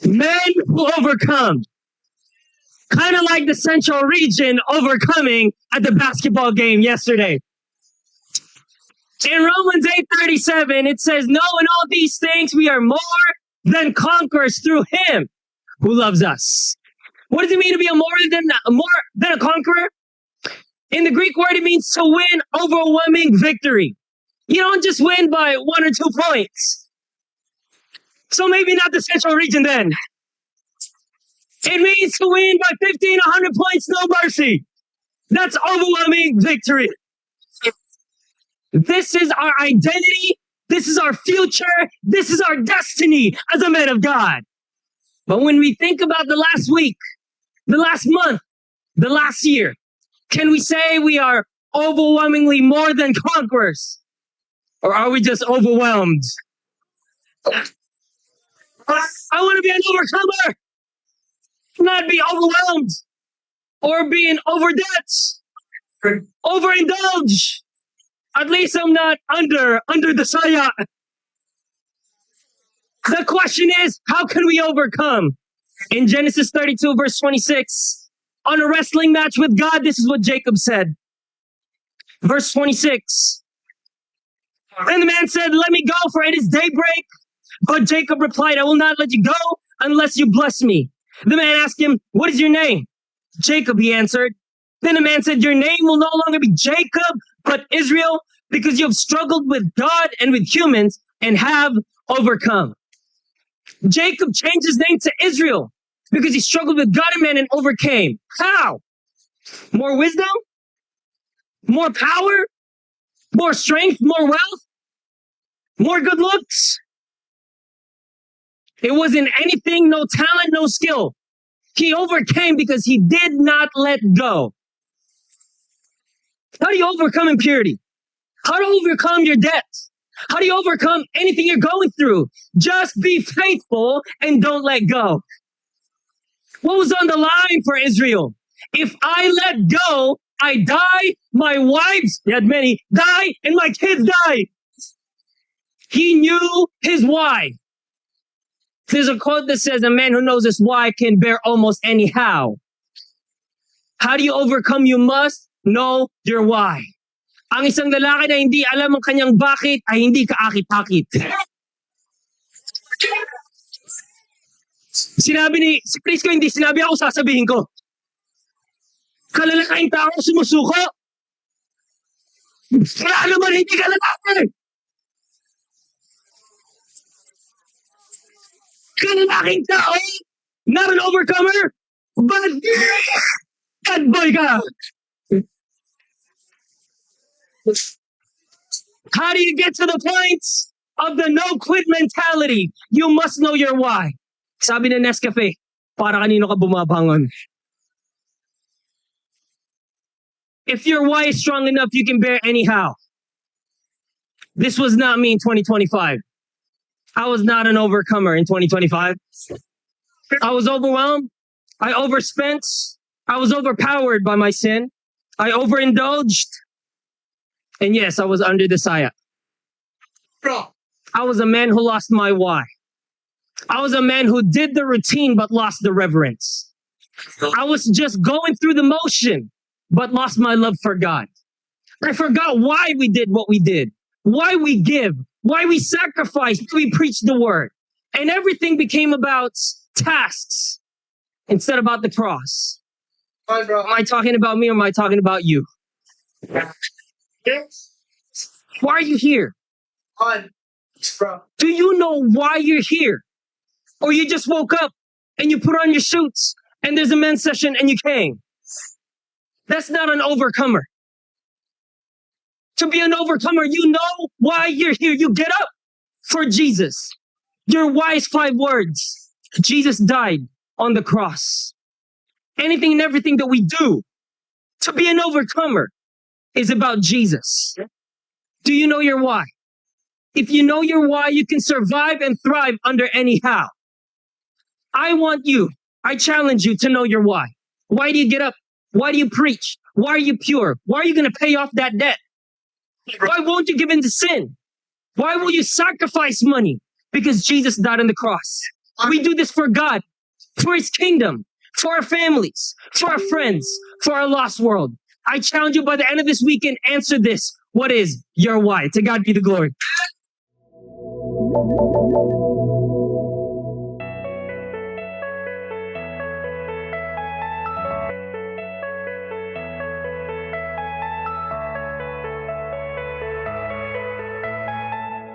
Men who overcome. Kind of like the Central Region overcoming at the basketball game yesterday. In Romans 8:37, it says, "No, in all these things we are more than conquerors through him who loves us." What does it mean to be more than a conqueror? In the Greek word, it means to win overwhelming victory. You don't just win by 1 or 2 points. So maybe not the Central Region then. It means to win by 15, 100 points, no mercy. That's overwhelming victory. This is our identity. This is our future. This is our destiny as a man of God. But when we think about the last week, the last month, the last year, can we say we are overwhelmingly more than conquerors? Or are we just overwhelmed? I want to be an overcomer, not be overwhelmed or be in overdebt, overindulge. At least I'm not under the saya. The question is, how can we overcome? In Genesis 32, verse 26, on a wrestling match with God, this is what Jacob said. Verse 26. And the man said, "Let me go, for it is daybreak." But Jacob replied, "I will not let you go unless you bless me." The man asked him, "What is your name?" "Jacob," he answered. Then the man said, "Your name will no longer be Jacob, but Israel, because you have struggled with God and with humans and have overcome." Jacob changed his name to Israel because he struggled with God and man and overcame. How? More wisdom? More power? More strength? More wealth? More good looks? It wasn't anything, no talent, no skill. He overcame because he did not let go. How do you overcome impurity? How do you overcome your debt? How do you overcome anything you're going through? Just be faithful and don't let go. What was on the line for Israel? If I let go, I die, my wives, he had many, die, and my kids die. He knew his why. There's a quote that says, "A man who knows his why can bear almost any how." How do you overcome? You must know your why. Ang isang lalaki na hindi alam ang kanyang bakit ay hindi kaakit-akit. Sinabi si Prisco, hindi sinabi ako, sasabihin ko. Kalalakaing tao sumusuko. Wala naman, hindi ka lalaki. Kalalaking tao, not an overcomer, but bad boy ka. How do you get to the point of the no-quit mentality? You must know your why. Sabi ng Nescafe, para kanino ka bumabangon. If your why is strong enough, you can bear anyhow. This was not me in 2025. I was not an overcomer in 2025. I was overwhelmed. I overspent. I was overpowered by my sin. I overindulged. And yes, I was under the saya. I was a man who lost my why. I was a man who did the routine but lost the reverence. I was just going through the motion but lost my love for God. I forgot why we did what we did, why we give, why we sacrifice, why we preach the word. And everything became about tasks instead about the cross. Hi, bro. Am I talking about me or am I talking about you? Yes. Why are you here? Bro. Do you know why you're here? Or you just woke up and you put on your suits and there's a men's session and you came? That's not an overcomer. To be an overcomer, you know why you're here. You get up for Jesus. Your why is 5 words. Jesus died on the cross. Anything and everything that we do to be an overcomer is about Jesus. Do you know your why? If you know your why, you can survive and thrive under any how. I challenge you to know your why. Why do you get up? Why do you preach? Why are you pure? Why are you going to pay off that debt? Why won't you give in to sin? Why will you sacrifice money? Because Jesus died on the cross. We do this for God, for his kingdom, for our families, for our friends, for our lost world. I challenge you by the end of this weekend, answer this. What is your why? To God be the glory.